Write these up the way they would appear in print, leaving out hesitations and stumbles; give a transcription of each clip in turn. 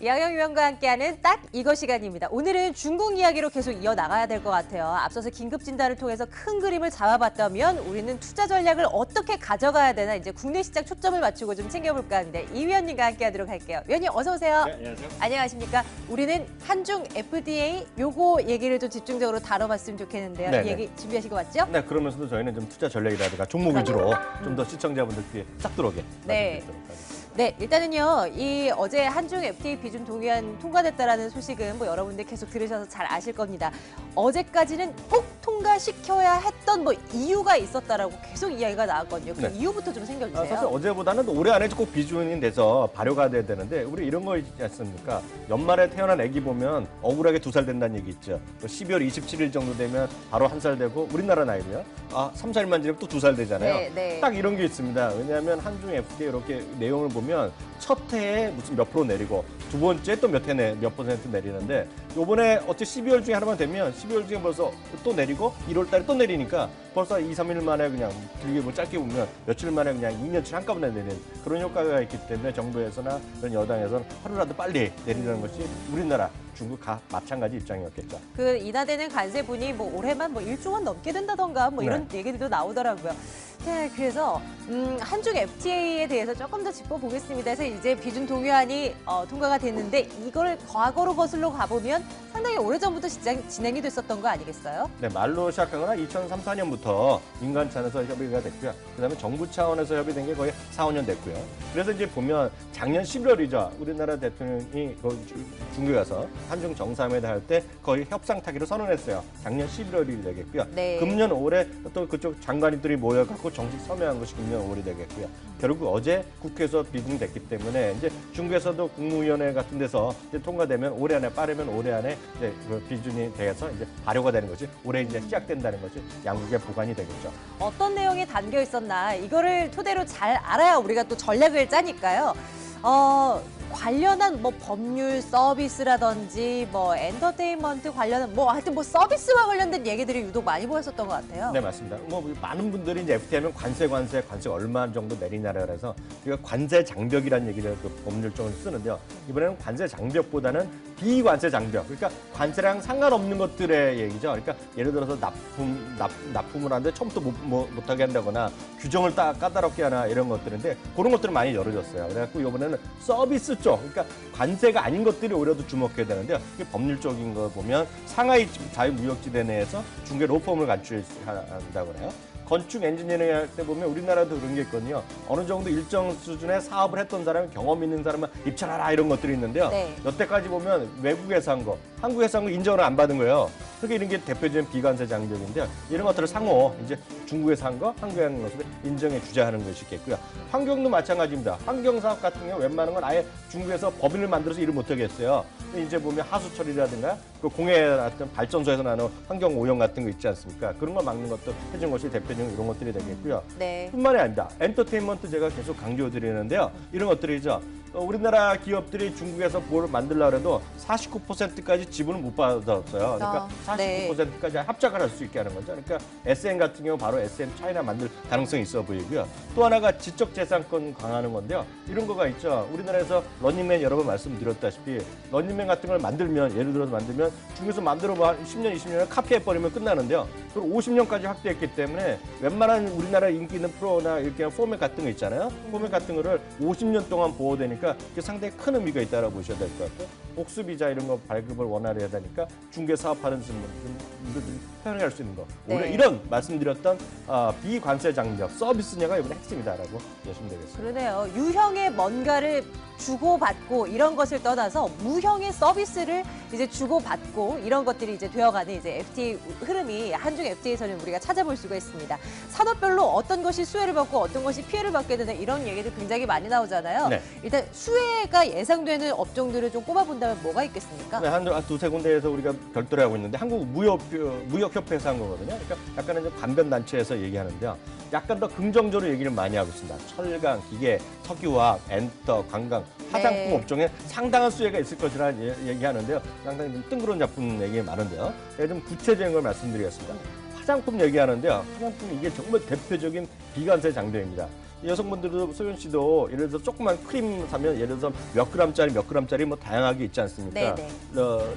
이학영 위원과 함께하는 딱 이거 시간입니다. 오늘은 중국 이야기로 계속 이어나가야 될 것 같아요. 앞서서 긴급 진단을 통해서 큰 그림을 잡아봤다면 우리는 투자 전략을 어떻게 가져가야 되나 이제 국내 시장 초점을 맞추고 좀 챙겨볼까 하는데 이 위원님과 함께하도록 할게요. 위원님 어서 오세요. 네, 안녕하세요. 안녕하십니까. 우리는 한중 FDA 요거 얘기를 좀 집중적으로 다뤄봤으면 좋겠는데요. 네네. 이 얘기 준비하신 거 맞죠? 네, 그러면서도 저희는 좀 투자 전략이라든가 종목 위주로 좀 더 시청자분들 귀에 싹 들어오게 네. 말씀드리도록 하겠습니다. 네, 일단은요, 이 어제 한중 FTA 비준 동의안 통과됐다라는 소식은 뭐 여러분들 계속 들으셔서 잘 아실 겁니다. 어제까지는 꼭 통과시켜야 했던 뭐 이유가 있었다라고 계속 이야기가 나왔거든요. 그 네. 이유부터 좀 챙겨주세요. 사실 어제보다는 올해 안에 꼭 비준이 돼서 발효가 돼야 되는데 우리 이런 거 있지 않습니까? 연말에 태어난 아기 보면 억울하게 2살 된다는 얘기 있죠. 12월 27일 정도 되면 바로 1살 되고 우리나라 나이로요. 3, 4일만 지나면 또 2살 되잖아요. 네, 네. 딱 이런 게 있습니다. 왜냐하면 한중 FTA 이렇게 내용을 보면 첫 해에 무슨 몇 프로 내리고 두 번째 또 몇 퍼센트 내리는데 요번에 어째 12월 중에 하나만 되면 12월 중에 벌써 또 내리고 1월 달에 또 내리니까 벌써 2, 3일 만에 그냥 길게 뭐 짧게 보면 며칠 만에 그냥 2년치 한꺼번에 내리는 그런 효과가 있기 때문에 정부에서나 그런 여당에서는 하루라도 빨리 내리려는 것이 우리나라 중국 다 마찬가지 입장이었겠죠. 그 인하되는 관세분이 뭐 올해만 뭐 1조 원 넘게 된다던가 뭐 이런 얘기들도 나오더라고요. 네, 그래서 한중 FTA에 대해서 조금 더 짚어보겠습니다. 그래서 이제 비준 동의안이 통과가 됐는데 이걸 과거로 거슬러 가보면 상당히 오래전부터 진행이 됐었던 거 아니겠어요? 네, 말로 시작한 거나 2003, 4년부터 민간 차원에서 협의가 됐고요. 그다음에 정부 차원에서 협의된 게 거의 4, 5년 됐고요. 그래서 이제 보면 작년 11월이죠. 우리나라 대통령이 중국에 가서 한중 정상회담 할 때 거의 협상 타기로 선언했어요. 작년 11월이 되겠고요. 네. 금년 5월에 또 그쪽 장관님들이 모여갖고 정식 서명한 것이 금년 5월이 되겠고요. 결국 어제 국회에서 비준됐기 때문에 이제 중국에서도 국무위원회 같은 데서 이제 통과되면 올해 안에 빠르면 올해 안에 이제 그 비준이 돼서 이제 발효가 되는 것이 올해 이제 시작된다는 것이 양국의 보관이 되겠죠. 어떤 내용이 담겨 있었나 이거를 토대로 잘 알아야 우리가 또 전략을 짜니까요. 관련한 뭐 법률 서비스라든지 뭐 엔터테인먼트 관련한 뭐 하여튼 뭐 서비스와 관련된 얘기들이 유독 많이 보였었던 것 같아요. 네, 맞습니다. 뭐 많은 분들이 이제 FTA 하면 관세 얼마 정도 내리냐라 그래서 우리가 관세 장벽이라는 얘기를 그 법률적으로 쓰는데요. 이번에는 관세 장벽보다는 비관세 장벽. 그러니까 관세랑 상관없는 것들의 얘기죠. 그러니까 예를 들어서 납품을 하는데 처음부터 못하게 한다거나 규정을 까다롭게 하나 이런 것들인데 그런 것들은 많이 열어졌어요. 그래갖고 이번에는 서비스 쪽, 그러니까 관세가 아닌 것들이 오히려 더 주목해야 되는데요. 법률적인 거 보면 상하이 자유무역지대 내에서 중개 로펌을 간주한다고 해요. 건축 엔지니어링 할 때 보면 우리나라도 그런 게 있거든요. 어느 정도 일정 수준의 사업을 했던 사람, 경험 있는 사람만 입찰하라 이런 것들이 있는데요. 네. 여태까지 보면 외국에서 한 거, 한국에서 한 거 인정을 안 받은 거예요. 그러니까 이런 게 대표적인 비관세 장벽인데요. 이런 것들을 상호 이제 중국에서 한 거, 한국에 한 것을 인정해 주자 하는 것이 있겠고요. 환경도 마찬가지입니다. 환경사업 같은 경우 웬만한 건 아예 중국에서 법인을 만들어서 일을 못하게 했어요. 이제 보면 하수처리라든가 그 공해 같은 발전소에서 나는 환경 오염 같은 거 있지 않습니까? 그런 거 막는 것도 해준 것이 대표적인 이런 것들이 되겠고요. 네. 뿐만이 아닙니다. 엔터테인먼트 제가 계속 강조드리는데요. 이런 것들이죠. 우리나라 기업들이 중국에서 뭘 만들려고 해도 49%까지 지분을 못 받았어요. 그러니까 49%까지 합작을 할 수 있게 하는 거죠. 그러니까 SM 같은 경우 바로 SM 차이나 만들 가능성이 있어 보이고요. 또 하나가 지적재산권 강화하는 건데요. 이런 거가 있죠. 우리나라에서 런닝맨 여러 번 말씀드렸다시피 런닝맨 같은 걸 만들면 예를 들어서 만들면 중국에서 만들어 뭐 10년, 20년을 카피해버리면 끝나는데요. 그걸 50년까지 확대했기 때문에 웬만한 우리나라 인기 있는 프로나 이렇게 포맷 같은 거 있잖아요. 포맷 같은 거를 50년 동안 보호되니까 그게 상당히 큰 의미가 있다고 보셔야 될 것 같고 복수비자 이런 거 발급을 원활히 해야 되니까 중개 사업하는 분들이 편하게 할 수 있는 거. 네. 오늘 이런 말씀드렸던 비관세 장벽 서비스냐가 이번에 핵심이다라고 보시면 되겠습니다. 그러네요. 유형의 뭔가를 주고받고 이런 것을 떠나서 무형의 서비스를 이제 주고받고 이런 것들이 이제 되어가는 이제 FTA 흐름이 한중 FTA에서는 우리가 찾아볼 수가 있습니다. 산업별로 어떤 것이 수혜를 받고 어떤 것이 피해를 받게 되는 이런 얘기들 굉장히 많이 나오잖아요. 네. 일단 수혜가 예상되는 업종들을 좀 꼽아본다면 뭐가 있겠습니까? 네, 한 두세 군데에서 우리가 별도로 하고 있는데 한국 무역협회에서 한 거거든요. 그러니까 약간은 관변단체에서 얘기하는데요. 약간 더 긍정적으로 얘기를 많이 하고 있습니다. 철강, 기계, 석유화학, 엔터, 관광, 화장품 네. 업종에 상당한 수혜가 있을 것이라 얘기하는데요. 상당히 좀 뜬구름 잡힌 얘기 많은데요. 좀 구체적인 걸 말씀드리겠습니다. 화장품 얘기하는데요. 화장품 이게 정말 대표적인 비관세 장벽입니다. 여성분들도 소연 씨도 예를 들어서 조그만 크림 사면 예를 들어서 몇 g짜리 뭐 다양하게 있지 않습니까? 네네.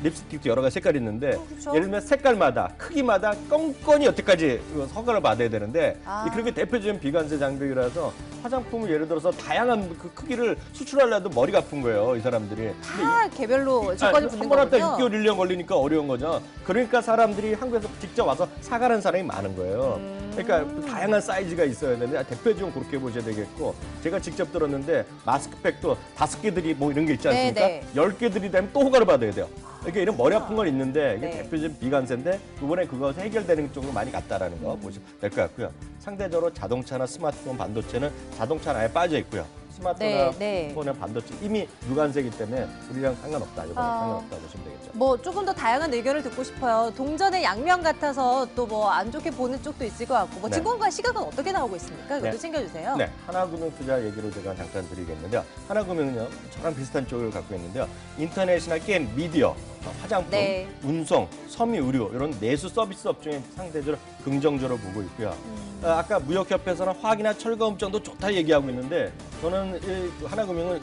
립스틱도 여러 가지 색깔이 있는데 그렇죠. 예를 들면 색깔마다 크기마다 껌껌이 여태까지 허가를 받아야 되는데 그렇게 대표적인 비관세 장벽이라서 화장품을 예를 들어서 다양한 그 크기를 수출하려도 머리가 아픈 거예요, 이 사람들이. 다 개별로 조건이 붙는 한번 왔다 거군요. 6개월, 1년 걸리니까 어려운 거죠. 그러니까 사람들이 한국에서 직접 와서 사가는 사람이 많은 거예요. 그러니까 다양한 사이즈가 있어야 되는데 대표적으로 그렇게 보셔야 되겠고 제가 직접 들었는데 마스크팩도 5개들이 뭐 이런 게 있지 않습니까? 네네. 10개들이 되면 또 허가를 받아야 돼요. 그러니까 이런 머리 아픈 건 있는데 이게 네. 대표적인 비관세인데 이번에 그거 해결되는 쪽으로 많이 갔다라는 거 보시면 될 것 같고요. 상대적으로 자동차나 스마트폰, 반도체는 자동차는 아예 빠져 있고요. 스마트폰이나 네. 반도체 이미 무관세이기 때문에 우리랑 상관없다. 이번에 상관없다 보시면 되겠죠. 뭐 조금 더 다양한 의견을 듣고 싶어요. 동전의 양면 같아서 또 뭐 안 좋게 보는 쪽도 있을 것 같고 뭐 네. 증권가 시각은 어떻게 나오고 있습니까? 이것도 네. 챙겨주세요. 네, 하나금융투자 얘기를 제가 잠깐 드리겠는데요. 하나금융은요, 저랑 비슷한 쪽을 갖고 있는데요. 인터넷이나 게임, 미디어, 화장품, 네. 운송, 섬유, 의료 이런 내수 서비스 업종에 상대적으로 긍정적으로 보고 있고요. 아까 무역협회에서는 화학이나 철거음 정도 좋다 얘기하고 있는데 저는 이 하나금융은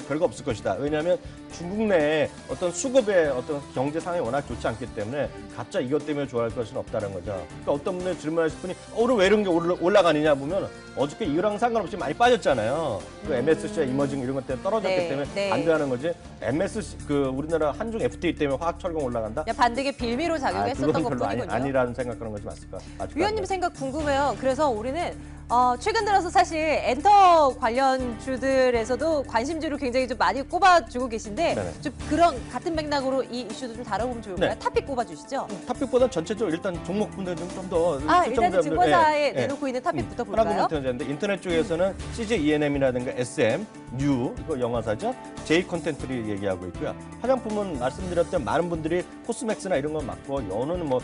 별거 없을 것이다. 왜냐하면 중국 내에 어떤 수급의 어떤 경제 상황이 워낙 좋지 않기 때문에 갑자기 이것 때문에 좋아할 것은 없다는 거죠. 그러니까 어떤 분들 질문하실 분이 오늘 왜 이런 게 올라가느냐 보면 어저께 이거랑 상관없이 많이 빠졌잖아요. 그 MSCI 이머징 이런 것 때문에 떨어졌기 네, 때문에 네. 반대하는 거지. MSC 그 우리나라 한중 FTA 때문에 화학 철강 올라간다. 그냥 반대게 빌미로 작용했었던 그건 별로 것뿐이군요. 아니라는 생각하는 것이 맞을까? 위원님 생각 궁금해요. 그래서 우리는 최근 들어서 사실 엔터 관련주들에서도 관심주를 굉장히 좀 많이 꼽아주고 계신데 네네. 좀 그런 같은 맥락으로 이 이슈도 좀 다뤄보면 좋을까요? 네. 탑픽 꼽아주시죠. 탑픽보다 전체적으로 일단 종목분들 좀더 일단 증권사에 내놓고 있는 탑픽부터 볼까요? 하나금융인터넷인데 인터넷 쪽에서는 CJ E&M이라든가 SM, 뉴 이거 영화사죠. J 콘텐츠를 얘기하고 있고요. 화장품은 말씀드렸던 많은 분들이 코스맥스나 이런 건 맞고 연어는 뭐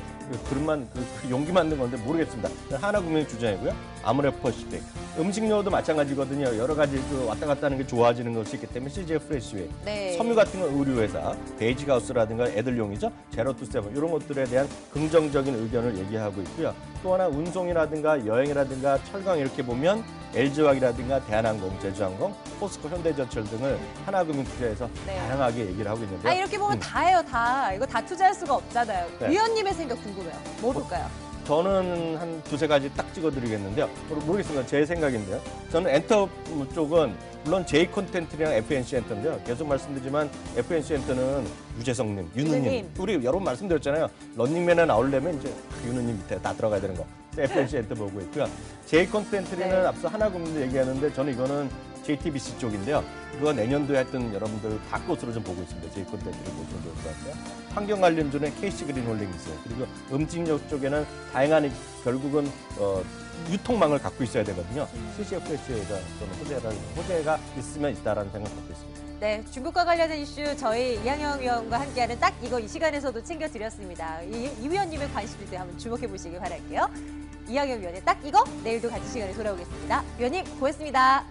그릇만 그 용기 만든 건데 모르겠습니다. 하나금융 주장이고요. 아모레퍼시픽. 음식료도 마찬가지거든요. 여러 가지 그 왔다 갔다 하는 게 좋아지는 것이 있기 때문에 CJ 프레시웨이. 네. 섬유 같은 건 의류회사, 베이지하우스라든가 애들용이죠. 제로투세븐 이런 것들에 대한 긍정적인 의견을 얘기하고 있고요. 또 하나 운송이라든가 여행이라든가 철강 이렇게 보면 LG화학이라든가 대한항공, 제주항공, 포스코, 현대제철 등을 하나금융투자에서 네. 다양하게 얘기를 하고 있는데요. 이렇게 보면 다예요, 다. 이거 다 투자할 수가 없잖아요. 네. 위원님의 생각 궁금해요. 뭐 볼까요? 저는 한 두세 가지 딱 찍어드리겠는데요. 모르겠습니다. 제 생각인데요. 저는 엔터 쪽은 물론 J 콘텐츠랑 FNC 엔터인데요. 계속 말씀드리지만 FNC 엔터는 유재석님, 윤우님. 우리 여러 번 말씀드렸잖아요. 런닝맨에 나오려면 이제 윤우님 밑에 다 들어가야 되는 거. FNC 엔터 보고 있고요. J 콘텐츠는 네. 앞서 하나금융도 얘기하는데 저는 이거는 JTBC 쪽인데요. 그거 내년도에 했던 여러분들 다 것으로 좀 보고 있습니다. J 콘텐츠를 보시면 좋을 것 같고요. 환경 관련주는 KC 그린홀딩스 그리고 음식료 쪽에는 다양한 결국은 유통망을 갖고 있어야 되거든요. CCFS가 저는 호재가 있으면 있다라는 생각 갖고 있습니다. 네, 중국과 관련된 이슈 저희 이항영 위원과 함께하는 딱 이거 이 시간에서도 챙겨드렸습니다. 이 위원님의 관심일 때 한번 주목해 보시길 바랄게요. 이항영 위원의 딱 이거 내일도 같은 시간에 돌아오겠습니다. 위원님 고맙습니다.